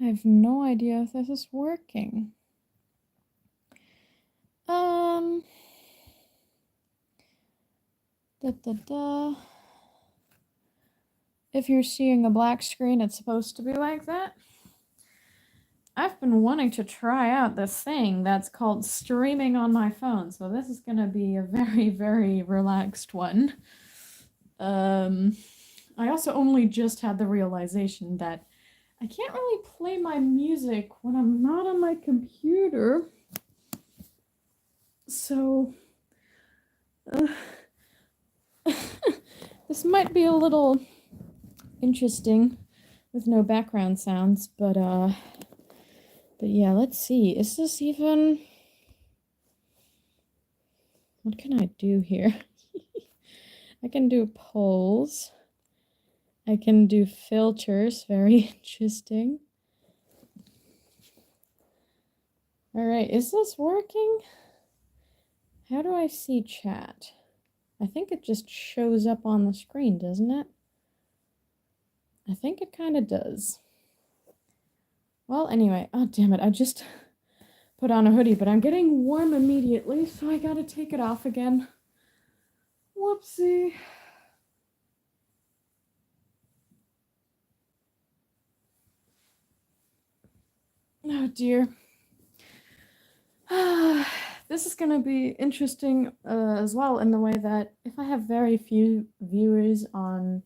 I have no idea if this is working. If you're seeing a black screen, it's supposed to be like that. I've been wanting to try out this thing that's called streaming on my phone, so this is gonna be a very, very relaxed one. I also only just had the realization that I can't really play my music when I'm not on my computer. So, this might be a little interesting with no background sounds, but yeah, let's see. Is this even... What can I do here? I can do polls. I can do filters. Very interesting. Alright, is this working? How do I see chat? I think it just shows up on the screen, doesn't it? I think it kind of does. Well, anyway. Oh, damn it. I just put on a hoodie, but I'm getting warm immediately, so I gotta take it off again. Whoopsie. Oh, dear. This is going to be interesting as well in the way that if I have very few viewers on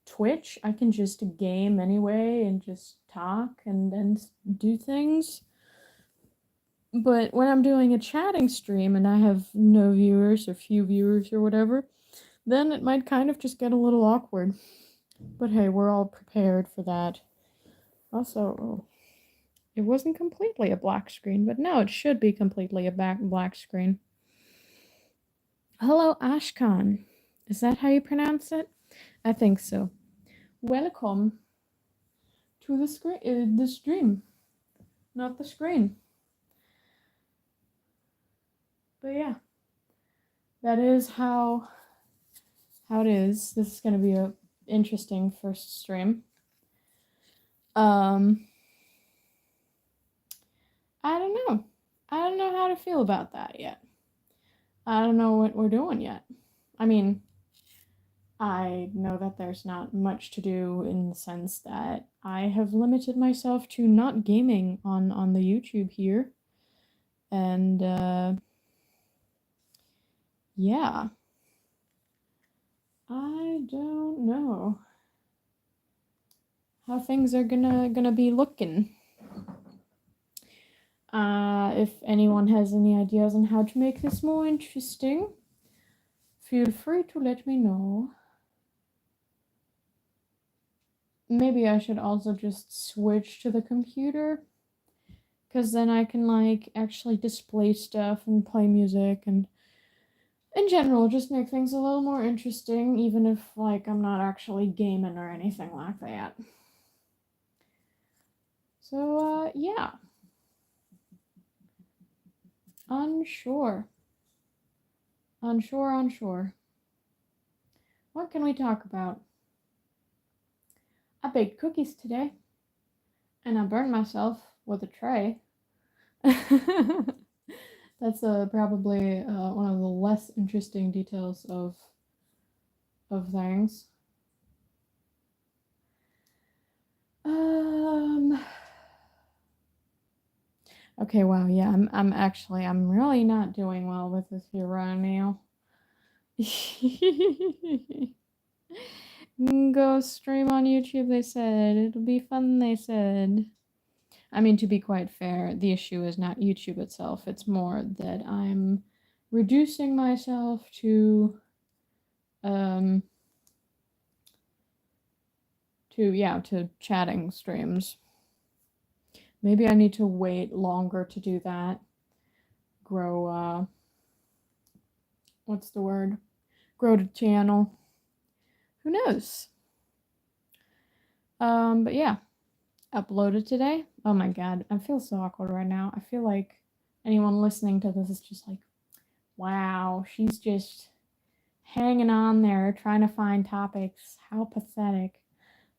Twitch, I can just game anyway and just talk and then do things. But when I'm doing a chatting stream and I have no viewers or few viewers or whatever, then it might kind of just get a little awkward. But hey, we're all prepared for that. Also, it wasn't completely a black screen, but now it should be completely a black screen. Hello, Ashkan. Is that how you pronounce it? I think so. Welcome to the stream, not the screen. But yeah, that is how it is. This is gonna be a interesting first stream. I don't know. I don't know how to feel about that yet. I don't know what we're doing yet. I mean, I know that there's not much to do in the sense that I have limited myself to not gaming on the YouTube here. And yeah. I don't know how things are gonna be looking. If anyone has any ideas on how to make this more interesting, feel free to let me know. Maybe I should also just switch to the computer, because then I can like actually display stuff and play music and in general just make things a little more interesting, even if like I'm not actually gaming or anything like that. So yeah. Unsure. What can we talk about? I baked cookies today, and I burned myself with a tray. That's probably one of the less interesting details of things. Okay, wow, yeah, I'm really not doing well with this here right now. Go stream on YouTube, they said. It'll be fun, they said. I mean, to be quite fair, the issue is not YouTube itself. It's more that I'm reducing myself to chatting streams. Maybe I need to wait longer to do that. Grow what's the word? Grow the channel. Who knows? But yeah. Uploaded today. Oh my god, I feel so awkward right now. I feel like anyone listening to this is just like, wow, she's just hanging on there trying to find topics. How pathetic.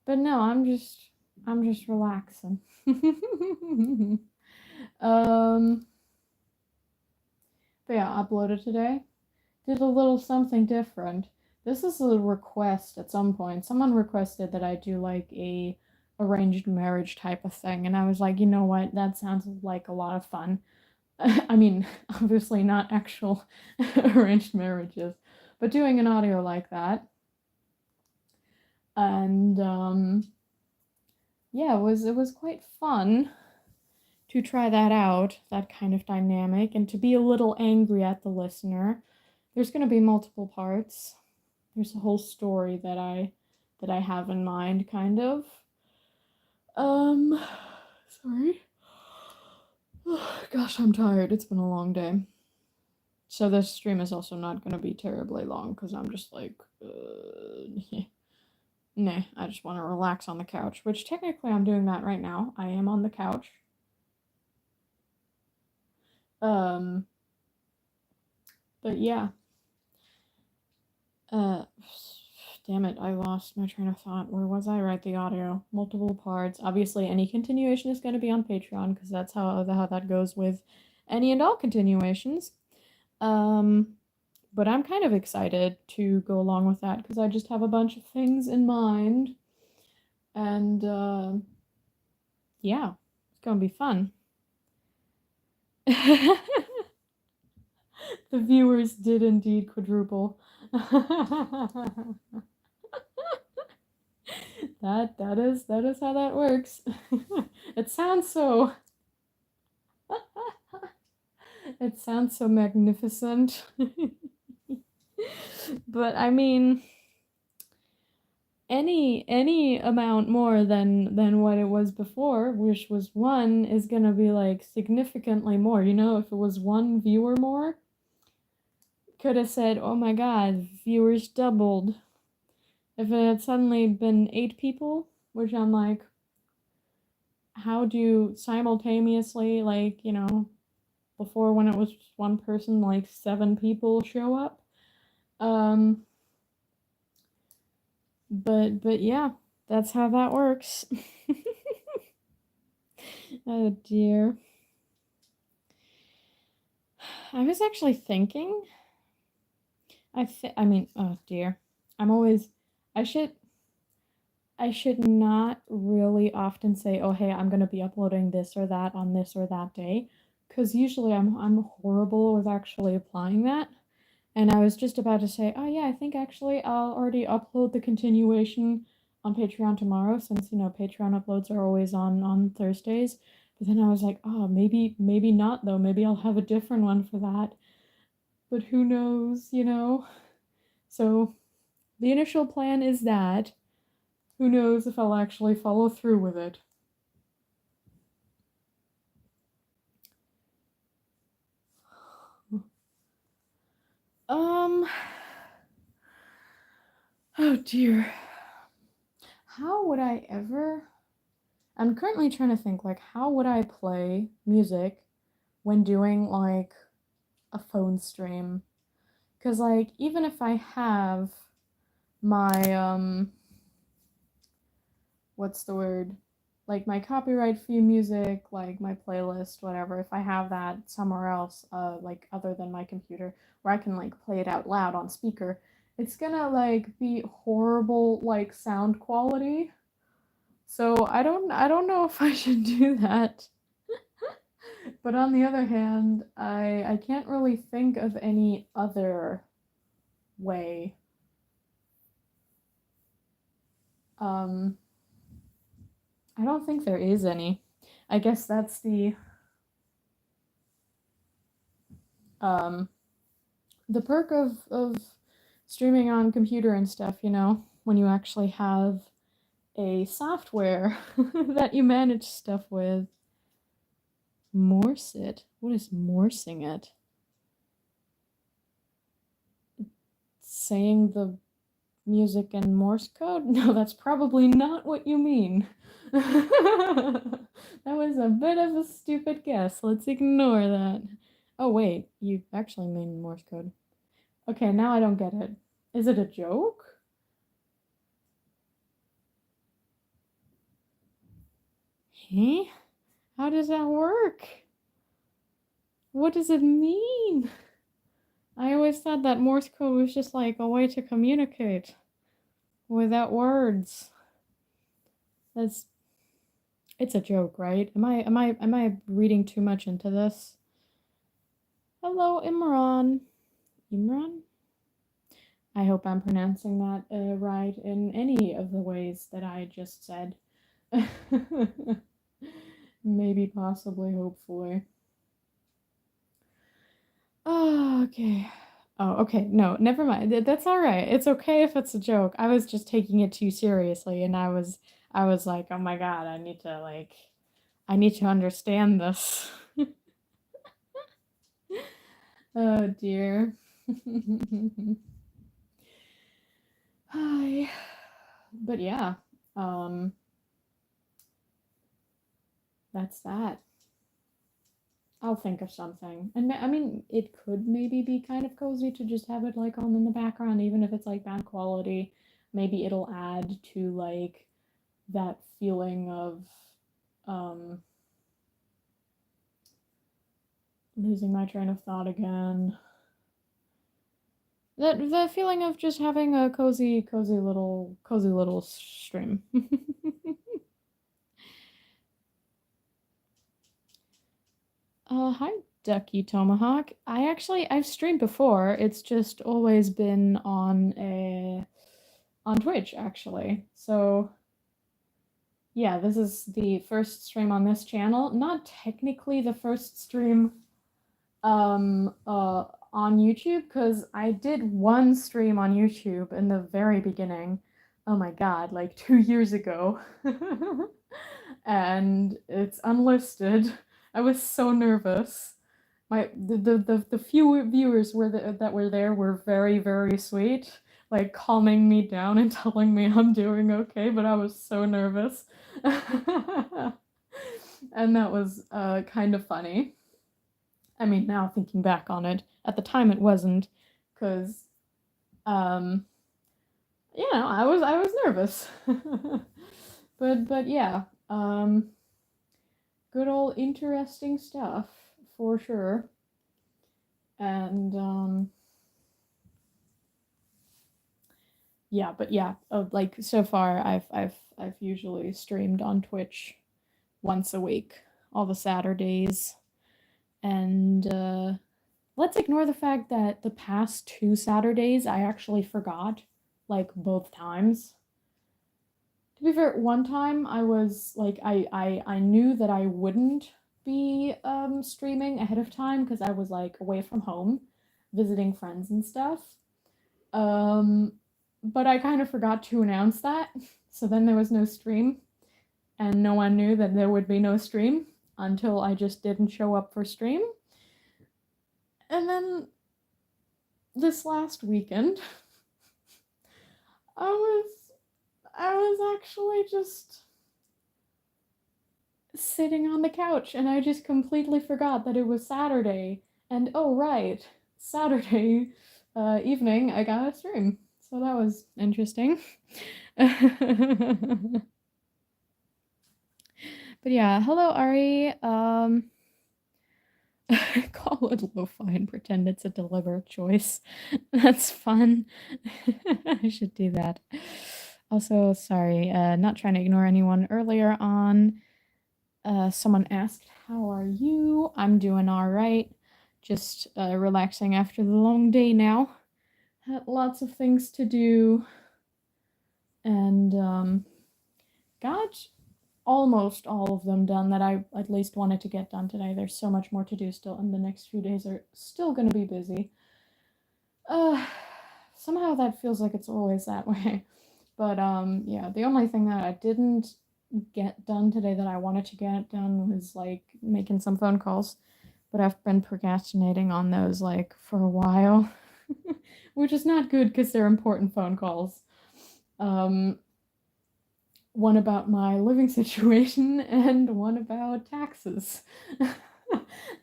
But no, I'm just I'm just relaxing. um, but yeah, uploaded today. Did a little something different. This is a request at some point. Someone requested that I do like a arranged marriage type of thing, and I was like, you know what? That sounds like a lot of fun. I mean, obviously not actual arranged marriages, but doing an audio like that. And yeah, it was quite fun to try that out, that kind of dynamic, and to be a little angry at the listener. There's going to be multiple parts. There's a whole story that I have in mind, kind of. Um, sorry. Gosh, I'm tired. It's been a long day. So this stream is also not going to be terribly long because I'm just like, nah, I just want to relax on the couch, which technically I'm doing that right now. I am on the couch. Um, but yeah. Uh, damn it, I lost my train of thought. Where was I? Right, the audio. Multiple parts. Obviously, any continuation is going to be on Patreon because that's how that goes with any and all continuations. Um, but I'm kind of excited to go along with that because I just have a bunch of things in mind. And yeah, it's gonna be fun. The viewers did indeed quadruple. that is how that works. It sounds so it sounds so magnificent. But I mean, any amount more than what it was before, which was one, is gonna be like significantly more. You know, if it was one viewer more, could have said, "Oh my God, viewers doubled." If it had suddenly been 8 people, which I'm like, how do you simultaneously, like, before when it was one person, like 7 people show up? Um, but yeah, that's how that works. Oh dear. I was actually thinking. I mean, oh dear. I'm always. I should. I should not really often say, "Oh, hey, I'm gonna be uploading this or that on this or that day," because usually I'm horrible with actually applying that. And I was just about to say, "Oh yeah, I think actually I'll already upload the continuation on Patreon tomorrow, since Patreon uploads are always on Thursdays." But then I was like, "Oh, maybe not though. Maybe I'll have a different one for that." But who knows? So the initial plan is that. Who knows if I'll actually follow through with it. Um, oh dear. How would I ever? I'm currently trying to think, like, how would I play music when doing like a phone stream? Because, like, even if I have my what's the word? Like my copyright free music, like my playlist, whatever, if I have that somewhere else, like other than my computer, where I can like play it out loud on speaker, it's gonna like be horrible like sound quality. So I don't know if I should do that. But on the other hand, I can't really think of any other way. Um, I don't think there is any. I guess that's um the perk of streaming on computer and stuff, when you actually have a software that you manage stuff with. Morse it? What is morsing it? Saying the music in Morse code? No, that's probably not what you mean. That was a bit of a stupid guess. Let's ignore that. Oh, wait, you actually mean Morse code. Okay, now I don't get it. Is it a joke? Okay. How does that work? What does it mean? I always thought that Morse code was just like a way to communicate without words. It's a joke, right? Am I reading too much into this? Hello, Imran. Imran? I hope I'm pronouncing that right in any of the ways that I just said. Maybe, possibly, hopefully. Oh, okay. Oh, okay. No, never mind. That's all right. It's okay if it's a joke. I was just taking it too seriously, and I was like, "Oh my God, I need to understand this." Oh dear. Hi. But yeah, um, that's that. I'll think of something. And I mean, it could maybe be kind of cozy to just have it like on in the background, even if it's like bad quality. Maybe it'll add to like that feeling of um losing my train of thought again. That the feeling of just having a cozy little stream. Hi, Ducky Tomahawk. I've streamed before. It's just always been on Twitch actually. So yeah, this is the first stream on this channel. Not technically the first stream on YouTube because I did one stream on YouTube in the very beginning. Oh my god, like 2 years ago. And it's unlisted. I was so nervous. The few viewers that were there were very sweet, like calming me down and telling me I'm doing okay, but I was so nervous. And that was kind of funny. I mean, now thinking back on it, at the time it wasn't, because um, I was nervous. But yeah, good old interesting stuff for sure. And yeah, but yeah, like so far I've usually streamed on Twitch once a week, all the Saturdays. And let's ignore the fact that the past 2 Saturdays I actually forgot, like both times. To be fair, one time I was like I knew that I wouldn't be streaming ahead of time because I was like away from home visiting friends and stuff. Um but I kind of forgot to announce that. So then there was no stream and no one knew that there would be no stream until I just didn't show up for stream. And then this last weekend I was I was actually just sitting on the couch and I just completely forgot that it was Saturday. And oh, right, Saturday evening, I got a stream. So that was interesting. But yeah, hello, Ari. Call it lo-fi and pretend it's a deliberate choice. That's fun. I should do that. Also, sorry, not trying to ignore anyone earlier on. Someone asked, how are you? I'm doing all right. Just relaxing after the long day now. Had lots of things to do. And got almost all of them done that I at least wanted to get done today. There's so much more to do still, and the next few days are still going to be busy. Uh, somehow that feels like it's always that way. But yeah, the only thing that I didn't get done today that I wanted to get done was like making some phone calls, but I've been procrastinating on those like for a while, which is not good because they're important phone calls. One about my living situation and one about taxes.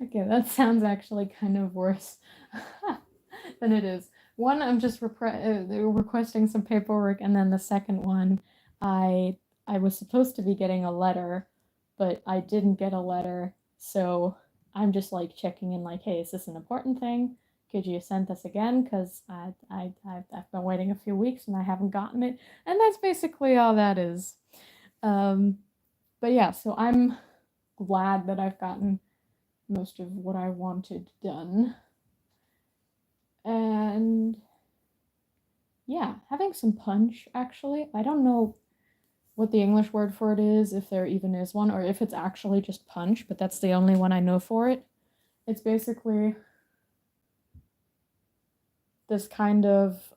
Okay, that sounds actually kind of worse than it is. One, I'm just requesting some paperwork, and then the second one, I I was supposed to be getting a letter but I didn't get a letter, so I'm just like checking in, like, hey, is this an important thing? Could you send this again? Because I've been waiting a few weeks and I haven't gotten it. And that's basically all that is. But yeah, so I'm glad that I've gotten most of what I wanted done. And yeah, having some punch, actually. I don't know what the English word for it is, if there even is one, or if it's actually just punch, but that's the only one I know for it. It's basically this kind of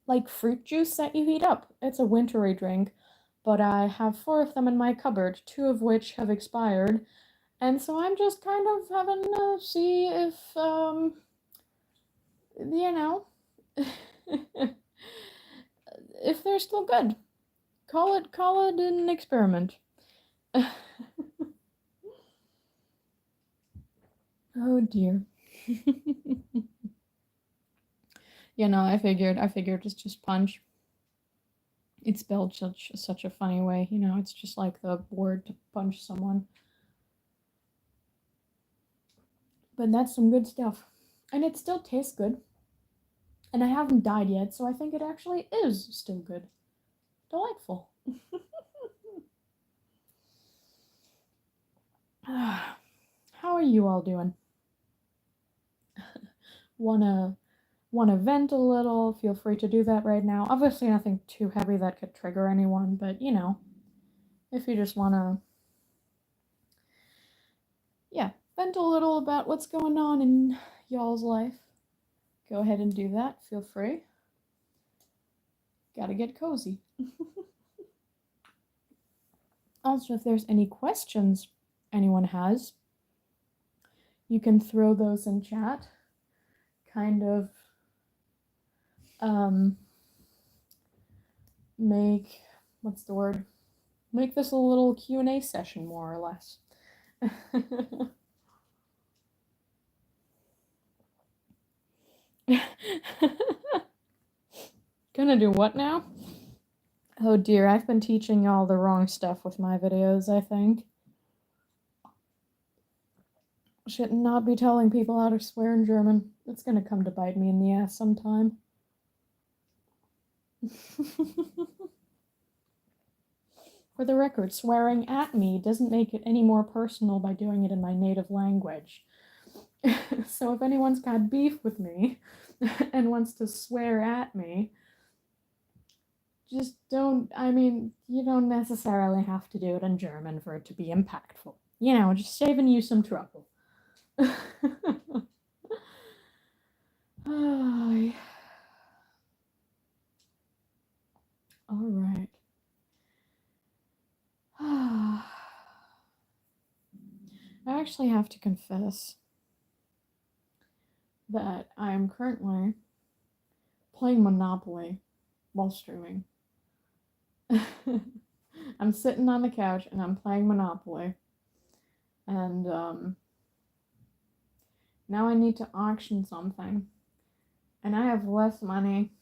like fruit juice that you heat up. It's a wintry drink, but I have 4 of them in my cupboard, 2 of which have expired, and so I'm just kind of having to see if you know, if they're still good. Call it an experiment. Oh dear. I figured it's just punch. It's spelled such a funny way, it's just like the word to punch someone. But that's some good stuff. And it still tastes good. And I haven't died yet, so I think it actually is still good. Delightful. How are you all doing? Wanna vent a little? Feel free to do that right now. Obviously nothing too heavy that could trigger anyone, but if you just wanna vent a little about what's going on in y'all's life, go ahead and do that. Feel free. Gotta get cozy. Also, if there's any questions anyone has, you can throw those in chat. Kind of make this a little Q&A session, more or less. Gonna do what now? Oh dear, I've been teaching y'all the wrong stuff with my videos, I think. Should not be telling people how to swear in German. It's gonna come to bite me in the ass sometime. For the record, swearing at me doesn't make it any more personal by doing it in my native language. So if anyone's got beef with me and wants to swear at me, just you don't necessarily have to do it in German for it to be impactful. Just saving you some trouble. Oh, all right. I actually have to confess that I am currently playing Monopoly while streaming. I'm sitting on the couch and I'm playing Monopoly. And now I need to auction something. And I have less money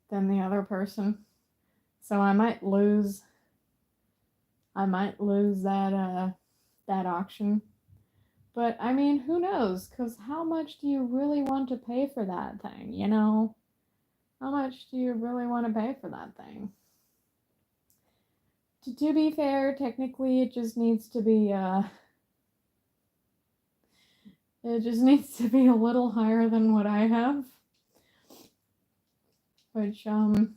than the other person. So I might lose that auction. But who knows? Because how much do you really want to pay for that thing, How much do you really want to pay for that thing? To be fair, technically it just needs to be a little higher than what I have. Which are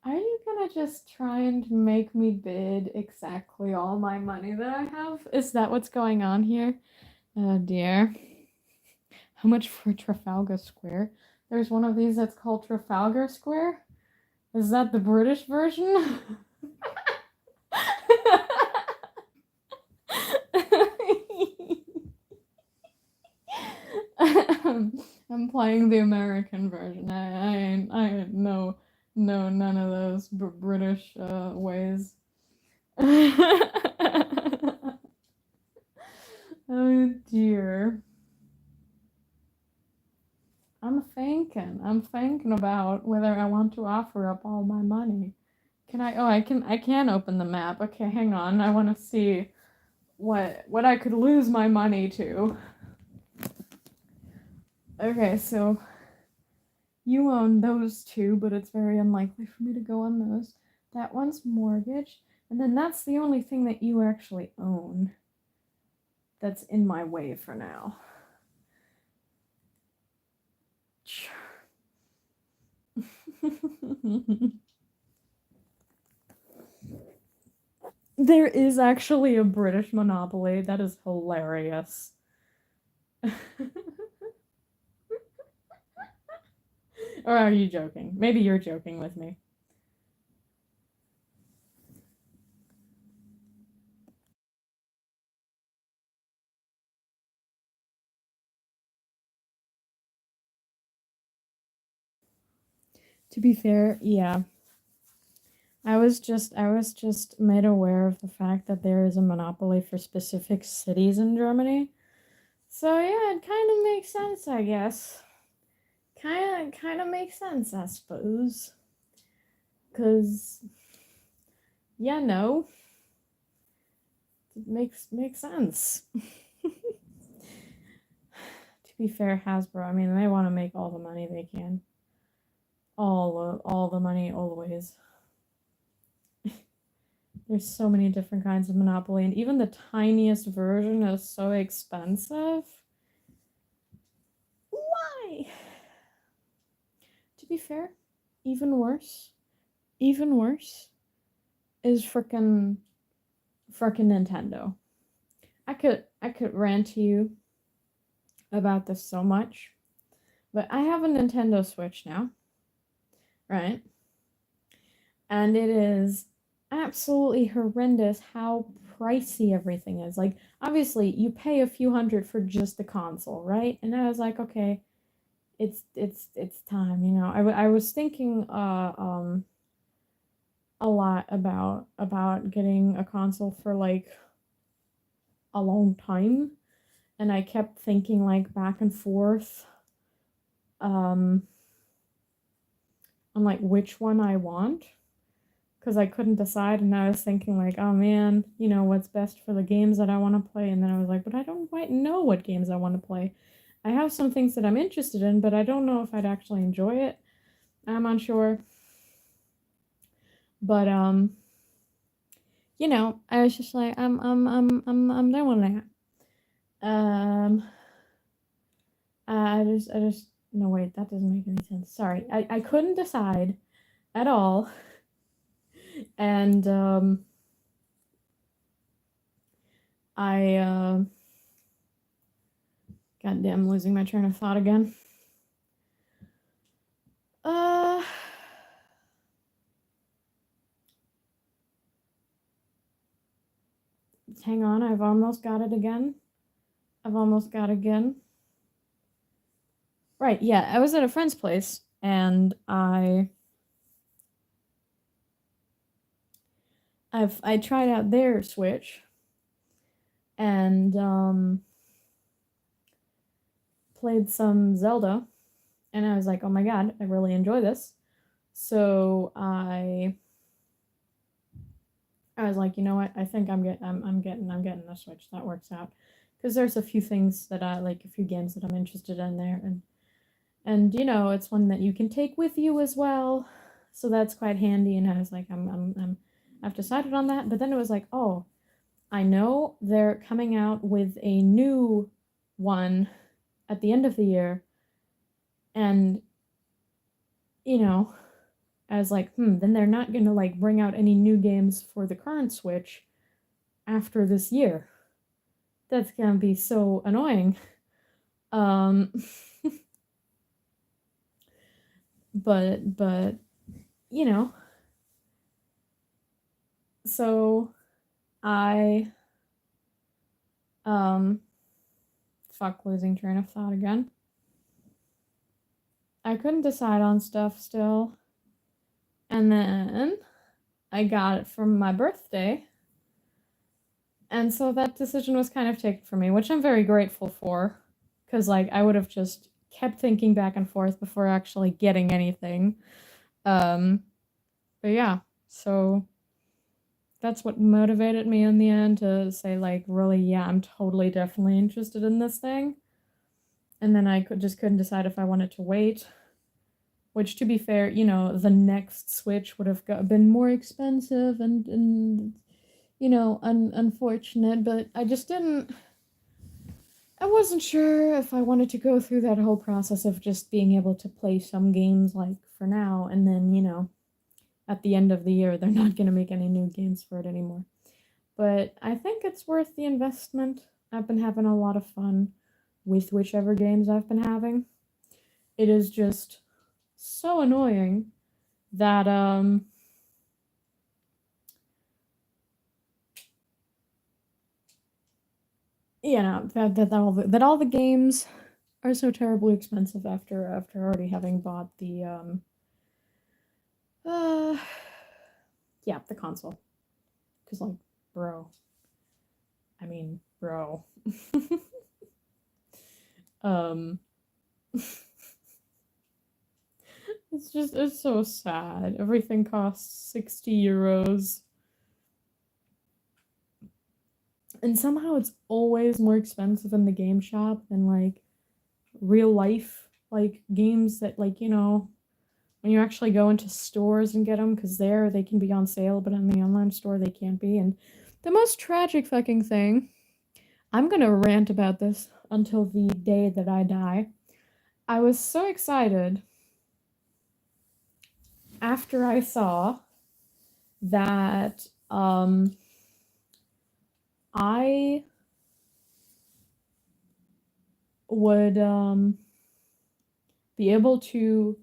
you gonna just try and make me bid exactly all my money that I have? Is that what's going on here? Oh dear. How much for Trafalgar Square? There's one of these that's called Trafalgar Square? Is that the British version? I'm playing the American version. I know none of those British ways. Oh dear. I'm thinking about whether I want to offer up all my money. Can I? Oh, I can open the map. Okay, hang on. I want to see what I could lose my money to. Okay, so you own those two, but it's very unlikely for me to go on those. That one's mortgaged, and then that's the only thing that you actually own that's in my way for now. There is actually a British monopoly. That is hilarious. Or are you joking? Maybe you're joking with me. To be fair, yeah. I was just made aware of the fact that there is a monopoly for specific cities in Germany. So yeah, it kind of makes sense, I guess. Kind of makes sense, I suppose. Cause yeah, no, it makes sense. To be fair, Hasbro, I mean, they want to make all the money they can. All the money always. There's so many different kinds of Monopoly, and even the tiniest version is so expensive. Why? To be fair, even worse, even worse is frickin' Nintendo. I could rant to you about this so much, but I have a Nintendo Switch now, right? And it is absolutely horrendous how pricey everything is. Like, obviously, you pay a few hundred for just the console, right? And I was like, okay, it's time, you know. I was thinking a lot about getting a console for like a long time, and I kept thinking like back and forth um on like which one I want because I couldn't decide, and I was thinking like, oh man, you know, what's best for the games that I want to play, and then I was like, but I don't quite know what games I want to play. I have some things that I'm interested in, but I don't know if I'd actually enjoy it. I'm unsure. But you know, I was just like, I'm done with that. I just no wait, that doesn't make any sense. Sorry, I couldn't decide at all, and I goddamn losing my train of thought again. Uh, hang on, I've almost got it again. I've almost got it again. Right, yeah, I was at a friend's place and I tried out their Switch and played some Zelda, and I was like, "Oh my god, I really enjoy this." So I was like, "You know what? I think I'm getting a Switch. That works out." Because there's a few things that I like, a few games that I'm interested in there, and you know, it's one that you can take with you as well. So that's quite handy, and I was like, I've decided on that. But then it was like, oh, I know they're coming out with a new one at the end of the year, and you know, I was like, then they're not gonna like bring out any new games for the current Switch after this year. That's gonna be so annoying. Um, but you know, so I um fuck, losing train of thought again. I couldn't decide on stuff still. And then I got it for my birthday. And so that decision was kind of taken from me, which I'm very grateful for. Cause like I would have just kept thinking back and forth before actually getting anything. Um, but yeah, so that's what motivated me in the end to say, like, really, yeah, I'm totally definitely interested in this thing. And then I couldn't decide if I wanted to wait. Which, to be fair, you know, the next Switch would have been more expensive and you know, unfortunate. But I just didn't. I wasn't sure if I wanted to go through that whole process of just being able to play some games like for now, and then, you know, at the end of the year, they're not going to make any new games for it anymore. But I think it's worth the investment. I've been having a lot of fun with whichever games I've been having. It is just so annoying that you know, that all the games are so terribly expensive after already having bought the uh yeah, the console. Cuz like, bro, I mean, bro. um it's so sad. Everything costs 60 euros. And somehow it's always more expensive in the game shop than like real life like games that, like, you know, when you actually go into stores and get them, because there they can be on sale, but in the online store they can't be. And the most tragic fucking thing, I'm gonna rant about this until the day that I die. I was so excited after I saw that I would be able to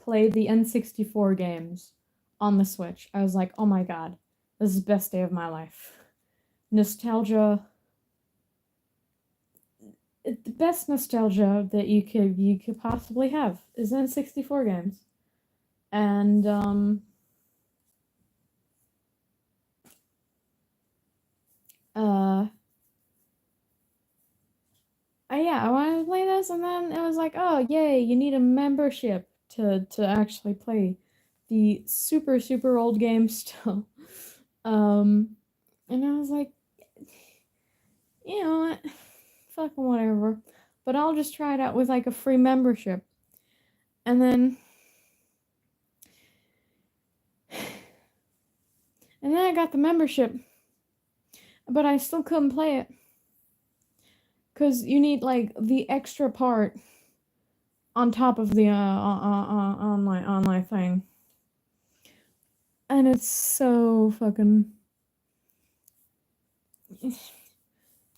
play the N64 games on the Switch. I was like, oh my god, this is the best day of my life. Nostalgia, the best nostalgia that you could possibly have is N64 games. And uh yeah, I wanted to play this, and then it was like, oh yay, you need a membership to actually play the super old game still. Um and I was like, you know what? Fucking whatever. But I'll just try it out with like a free membership. And then I got the membership, but I still couldn't play it. Cause you need like the extra part on top of the online thing. And it's so fucking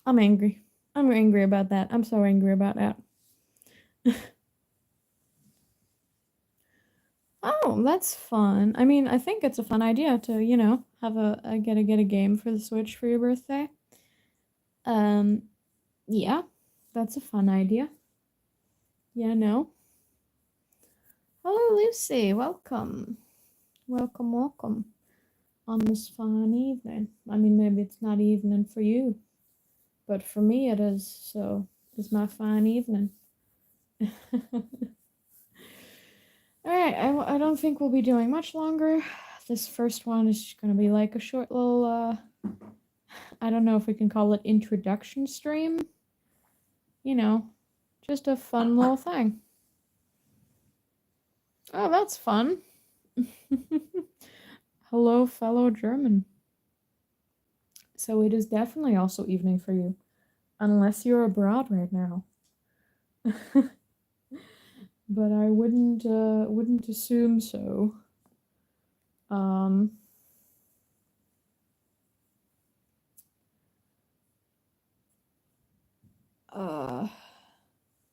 I'm angry. I'm angry about that. I'm so angry about that. Oh, that's fun. I mean, I think it's a fun idea to, you know, have get a game for the Switch for your birthday. Um, yeah, that's a fun idea. Yeah, no. Hello, Lucy. Welcome. Welcome on this fine evening. I mean, maybe it's not evening for you, but for me it is. So it's my fine evening. All right, I don't think we'll be doing much longer. This first one is just going to be like a short little, I don't know if we can call it introduction stream. You know, just a fun little thing. Oh, that's fun. Hello, fellow German. So it is definitely also evening for you, unless you're abroad right now. But I wouldn't assume so. Um, uh,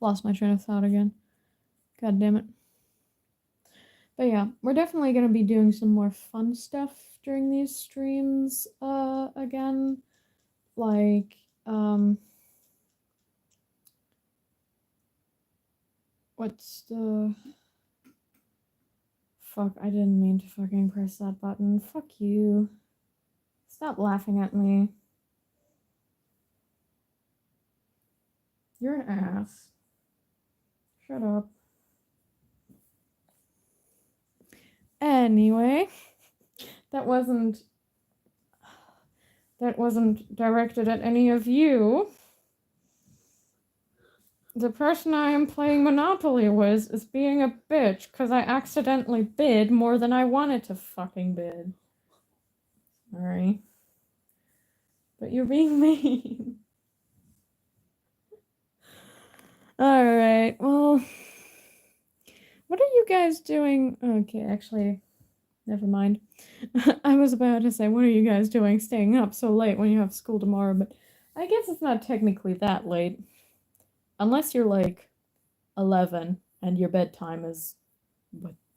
Lost my train of thought again. God damn it. But yeah, we're definitely gonna be doing some more fun stuff during these streams, again. Like, what's the fuck? I didn't mean to fucking press that button. Fuck you. Stop laughing at me. You're an ass. Shut up. Anyway, that wasn't directed at any of you. The person I am playing Monopoly with is being a bitch because I accidentally bid more than I wanted to fucking bid. Sorry. But you're being mean. Alright, well. What are you guys doing? Okay, actually, never mind. I was about to say, what are you guys doing staying up so late when you have school tomorrow? But I guess it's not technically that late. Unless you're like 11 and your bedtime is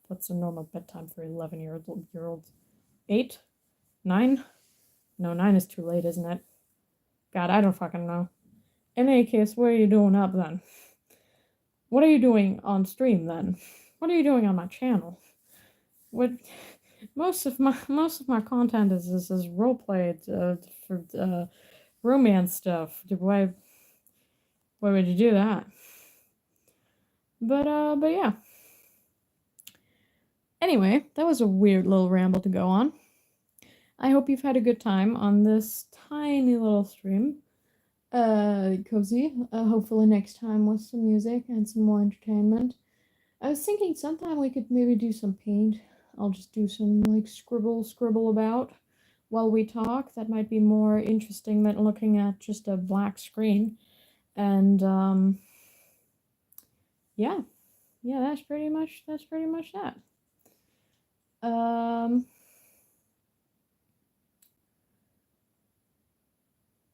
what's a normal bedtime for 11-year-olds? 8? 9? No, 9 is too late, isn't it? God, I don't fucking know. In any case, what are you doing up then? What are you doing on stream then? What are you doing on my channel? What most of my content is roleplay for romance stuff. Why would you do that? But yeah. Anyway, that was a weird little ramble to go on. I hope you've had a good time on this tiny little stream. Cozy. Hopefully next time with some music and some more entertainment. I was thinking sometime we could maybe do some paint. I'll just do some like scribble about while we talk. That might be more interesting than looking at just a black screen. And yeah, that's pretty much that.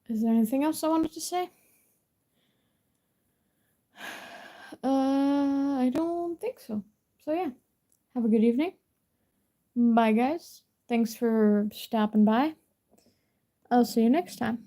Is there anything else I wanted to say? I don't think so. So yeah, have a good evening. Bye guys. Thanks for stopping by. I'll see you next time.